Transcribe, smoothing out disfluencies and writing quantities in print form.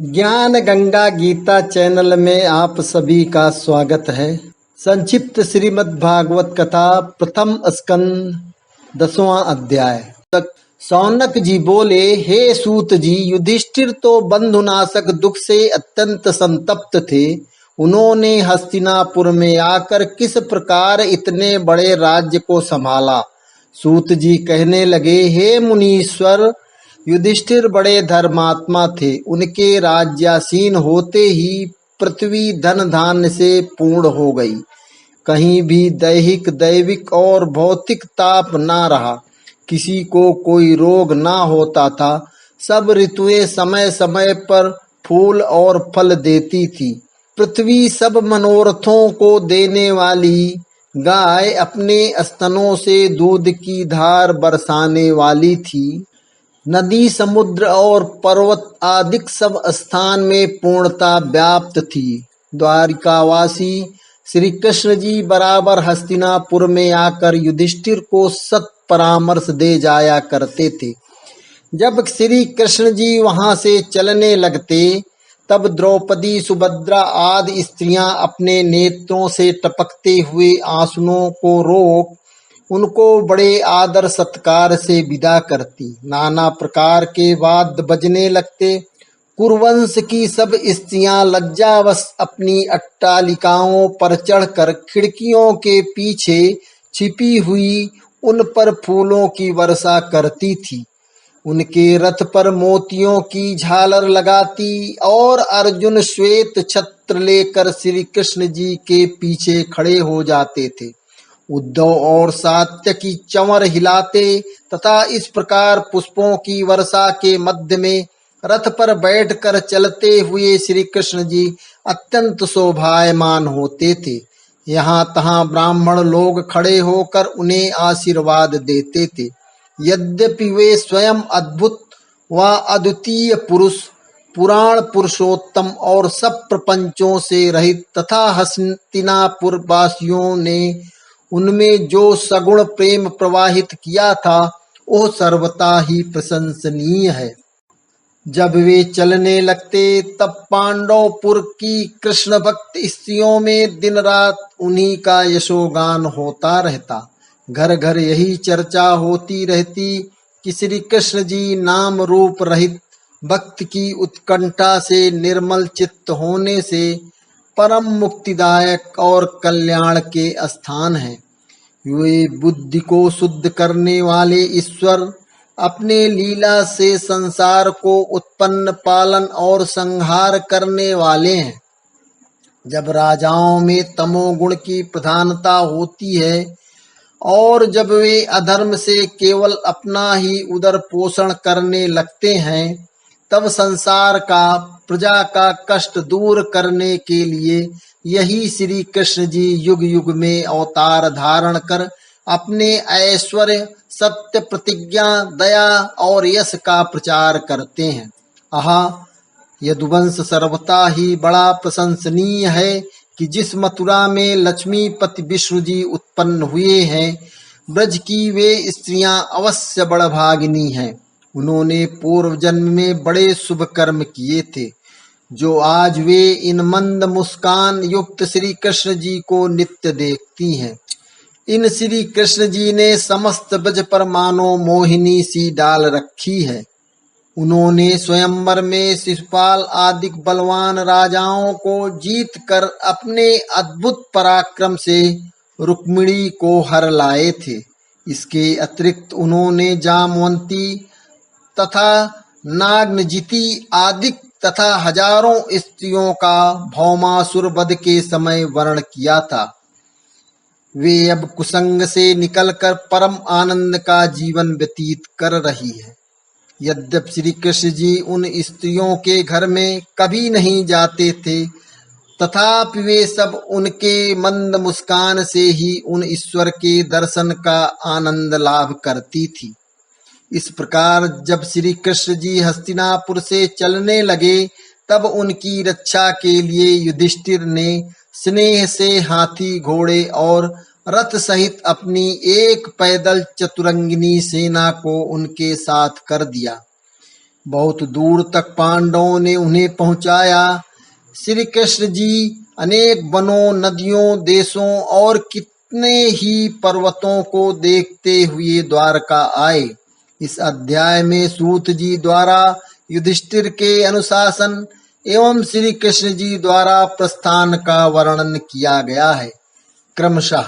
ज्ञान गंगा गीता चैनल में आप सभी का स्वागत है। संक्षिप्त श्रीमद् भागवत कथा प्रथम स्कंद 10वां अध्याय। शौनक जी बोले, हे सूत जी, युधिष्ठिर तो बंधुनाशक दुख से अत्यंत संतप्त थे। उन्होंने हस्तिनापुर में आकर किस प्रकार इतने बड़े राज्य को संभाला। सूत जी कहने लगे, हे मुनीश्वर, युधिष्ठिर बड़े धर्मात्मा थे। उनके राज्यासीन होते ही पृथ्वी धन धान्य से पूर्ण हो गई। कहीं भी दैहिक दैविक और भौतिक ताप ना रहा। किसी को कोई रोग ना होता था। सब ऋतुएं समय समय पर फूल और फल देती थी। पृथ्वी सब मनोरथों को देने वाली, गाय अपने स्तनों से दूध की धार बरसाने वाली थी। नदी समुद्र और पर्वत आदि सब स्थान में पूर्णता व्याप्त थी। द्वारिकावासी श्री कृष्ण जी बराबर हस्तिनापुर में आकर युधिष्ठिर को सत परामर्श दे जाया करते थे। जब श्री कृष्ण जी वहां से चलने लगते, तब द्रौपदी, सुभद्रा आदि स्त्रियां अपने नेत्रों से टपकते हुए आंसुओं को रोक उनको बड़े आदर सत्कार से विदा करती। नाना प्रकार के वाद्य बजने लगते। कुरुवंश की सब स्त्रियां लज्जावश अपनी अट्टालिकाओं पर चढ़कर खिड़कियों के पीछे छिपी हुई उन पर फूलों की वर्षा करती थी। उनके रथ पर मोतियों की झालर लगाती और अर्जुन श्वेत छत्र लेकर श्री कृष्ण जी के पीछे खड़े हो जाते थे। उद्धव और सात्यकी चंवर हिलाते तथा इस प्रकार पुष्पों की वर्षा के मध्य में रथ पर बैठकर चलते हुए श्री कृष्ण जी अत्यंत शोभायमान होते थे। यहाँ तहाँ ब्राह्मण लोग खड़े होकर उन्हें आशीर्वाद देते थे। यद्यपि वे स्वयं अद्भुत व अद्वितीय पुरुष, पुराण पुरुषोत्तम और सब प्रपंचों से रहित तथा हस्तिनापुर वासियों ने उनमें जो सगुण प्रेम प्रवाहित किया था, वह सर्वथा ही प्रशंसनीय है। जब वे चलने लगते, तब पांडवपुर की कृष्ण भक्त स्त्रियों में दिन रात उन्हीं का यशोगान होता रहता। घर घर यही चर्चा होती रहती कि श्री कृष्ण जी नाम रूप रहित भक्त की उत्कंठा से निर्मल चित्त होने से परम मुक्तिदायक और कल्याण के स्थान है। वे बुद्धि को शुद्ध करने वाले ईश्वर अपने लीला से संसार को उत्पन्न, पालन और संहार करने वाले हैं। जब राजाओं में तमोगुण की प्रधानता होती है और जब वे अधर्म से केवल अपना ही उदर पोषण करने लगते हैं, तब संसार का, प्रजा का कष्ट दूर करने के लिए यही श्री कृष्ण जी युग युग में अवतार धारण कर अपने ऐश्वर्य, सत्य, प्रतिज्ञा, दया और यश का प्रचार करते हैं। आहा, यदुवंश सर्वथा ही बड़ा प्रशंसनीय है कि जिस मथुरा में लक्ष्मीपति विष्णु जी उत्पन्न हुए हैं, ब्रज की वे स्त्रियां अवश्य बड़भागिनी हैं। उन्होंने पूर्व जन्म में बड़े शुभ कर्म किए थे, जो आज वे इन मंद मुस्कान युक्त श्री कृष्ण जी को नित्य देखती हैं। इन श्री कृष्ण जी ने समस्त ब्रज पर मानो मोहिनी सी डाल रखी है। उन्होंने स्वयंवर में शिशुपाल आदि बलवान राजाओं को जीत कर अपने अद्भुत पराक्रम से रुक्मिणी को हर लाए थे। इसके अतिरिक्त उन्होंने जामवंती तथा नागनजिती आदि तथा हजारों स्त्रियों का भौमासुर वध के समय वर्ण किया था। वे अब कुसंग से निकलकर परम आनंद का जीवन व्यतीत कर रही है। यद्यपि श्री कृष्ण जी उन स्त्रियों के घर में कभी नहीं जाते थे, तथापि वे सब उनके मंद मुस्कान से ही उन ईश्वर के दर्शन का आनंद लाभ करती थी। इस प्रकार जब श्री कृष्ण जी हस्तिनापुर से चलने लगे, तब उनकी रक्षा के लिए युधिष्ठिर ने स्नेह से हाथी, घोड़े और रथ सहित अपनी एक पैदल चतुरंगिनी सेना को उनके साथ कर दिया। बहुत दूर तक पांडवों ने उन्हें पहुंचाया। श्री कृष्ण जी अनेक वनों, नदियों, देशों और कितने ही पर्वतों को देखते हुए द्वारका आए। इस अध्याय में सूत जी द्वारा युधिष्ठिर के अनुशासन एवं श्री कृष्ण जी द्वारा प्रस्थान का वर्णन किया गया है। क्रमशः